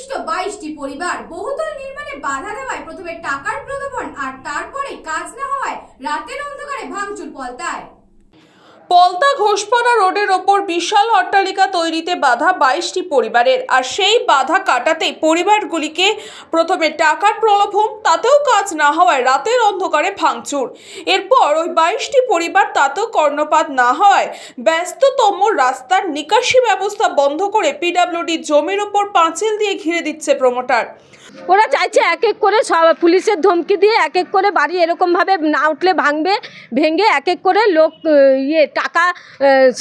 অতিষ্ঠ 22টি পরিবার। বহুতল নির্মাণে বাধা দেওয়ায় প্রথমে টাকার প্রলোভন আর তারপরে কাজ না হওয়ায় রাতের অন্ধকারে ভাঙচুর পলতায়। পলতা ঘোষপাড়া রোডের ওপর বিশাল অট্টালিকা তৈরিতে বাধা 22টি পরিবারের। আর সেই বাধা কাটাতে পরিবারগুলিকে প্রথমে টাকার প্রলোভন, তাতেও কাজ না হওয়ায় রাতের অন্ধকারে ভাঙচুর। এরপর ওই 22টি পরিবার তাতেও কর্ণপাত না হওয়ায় ব্যস্ততম রাস্তার নিকাশি ব্যবস্থা বন্ধ করে পিডব্লিউডি জমির ওপর পাঁচিল দিয়ে ঘিরে দিচ্ছে প্রমোটার। ওরা চাইছে এক এক করে সব পুলিশের ধমকি দিয়ে এক এক করে বাড়ি এরকমভাবে না উঠলে ভেঙে এক এক করে লোক টাকা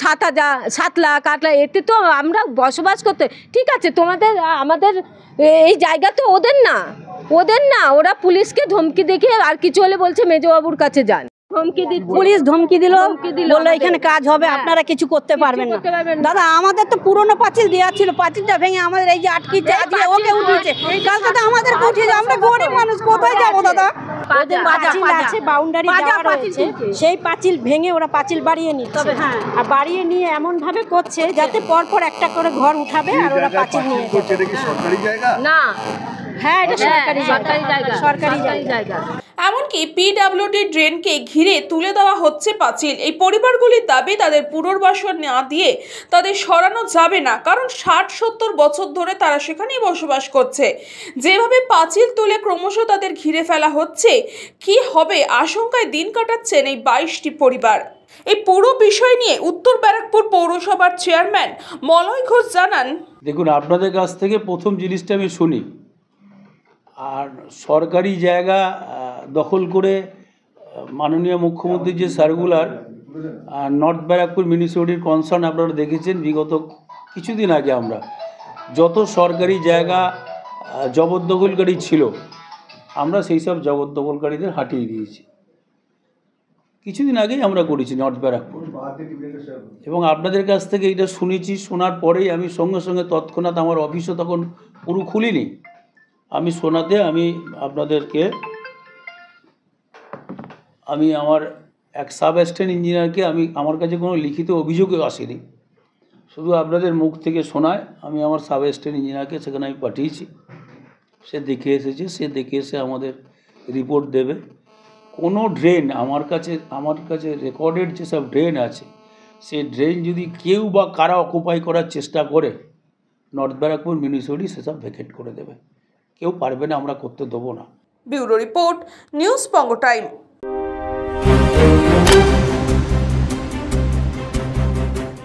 7 লাখ 8 লাখ, এতে তো আমরা বসবাস করতে। ঠিক আছে, আমাদের এই জায়গা তো ওদের না, ওরা পুলিশকে ধমকি দেখিয়ে আর কিছু হলে বলছে মেজবাবুর কাছে যান। পুলিশ ধমকি দিল, বললো এখানে কাজ হবে, আপনারা কিছু করতে পারবেন না। দাদা, আমাদের তো পুরনো পাঁচিল দেওয়া ছিল, পাঁচিলটা ভেঙে আমাদের এই যে আটকিছে, ওকে উঠিয়েছে। কালকে তো আমাদের উঠিয়েছে, আমরা গরিব মানুষ, কোথায় যাবো দাদা? পাঁচিল আছে, বাউন্ডারি দেওয়া রয়েছে, সেই পাঁচিল ভেঙে ওরা পাঁচিল বাড়িয়ে নিচ্ছে। আর বাড়িয়ে নিয়ে এমন ভাবে করছে যাতে পরপর একটা করে ঘর উঠাবে আর ওরা পাঁচিল নিয়ে সরকারি জায়গা না। হ্যাঁ, এটা সরকারি জায়গা। এমনকি পিডব্লিউডি ড্রেনকে ঘিরে তুলে দেওয়া হচ্ছে পাঁচিল। এই পরিবারগুলির দাবি তাদের পুনর্বাসন না দিয়ে তাদের সরানো যাবে না, কারণ 60-70 বছর ধরে তারা সেখানেই বসবাস করছে। যেভাবে পাঁচিল তুলে ক্রমশ তাদের ঘিরে ফেলা হচ্ছে, কি হবে আশঙ্কায় দিন কাটাচ্ছেন এই 22টি পরিবার। এই পুরো বিষয় নিয়ে উত্তর ব্যারাকপুর পৌরসভার চেয়ারম্যান মলয় ঘোষ জানান, দেখুন, আপনাদের কাছ থেকে প্রথম জিনিসটা আমি শুনি। আর সরকারি জায়গা দখল করে মাননীয় মুখ্যমন্ত্রীর যে সার্কুলার, নর্থ ব্যারাকপুর মিউনিসিপ্যালিটির কনসার্ন আপনারা দেখেছেন। বিগত কিছুদিন আগে আমরা যত সরকারি জায়গা জবরদখলকারী ছিল, আমরা সেই সব জবরদখলকারীদের হাঁটিয়ে দিয়েছি। কিছুদিন আগেই আমরা করেছি নর্থ ব্যারাকপুর, এবং আপনাদের কাছ থেকে এটা শুনেছি। শোনার পরেই আমি সঙ্গে সঙ্গে তৎক্ষণাৎ আমার অফিসও তখন পুরো খুলিনি, আমি শোনাতে আপনাদেরকে আমার এক সাব অ্যাসিস্ট্যান্ট ইঞ্জিনিয়ারকে আমার কাছে কোনো লিখিত অভিযোগও আসেনি, শুধু আপনাদের মুখ থেকে শোনায় আমি আমার সাব অ্যাসিস্ট্যান্ট ইঞ্জিনিয়ারকে সেখানে আমি পাঠিয়েছি। সে দেখে এসেছে, সে দেখে এসে আমাদের রিপোর্ট দেবে। কোনো ড্রেন আমার কাছে রেকর্ডেড যেসব ড্রেন আছে, সেই ড্রেন যদি কেউ বা কারা অকুপাই করার চেষ্টা করে, নর্থ ব্যারাকপুর মিউনিসিপ্যালিটি সেসব ভ্যাকেট করে দেবে। কেউ পারবে না, আমরা করতে দেবো না। ব্যুরো রিপোর্ট, নিউজ পঙ্গ টাইম।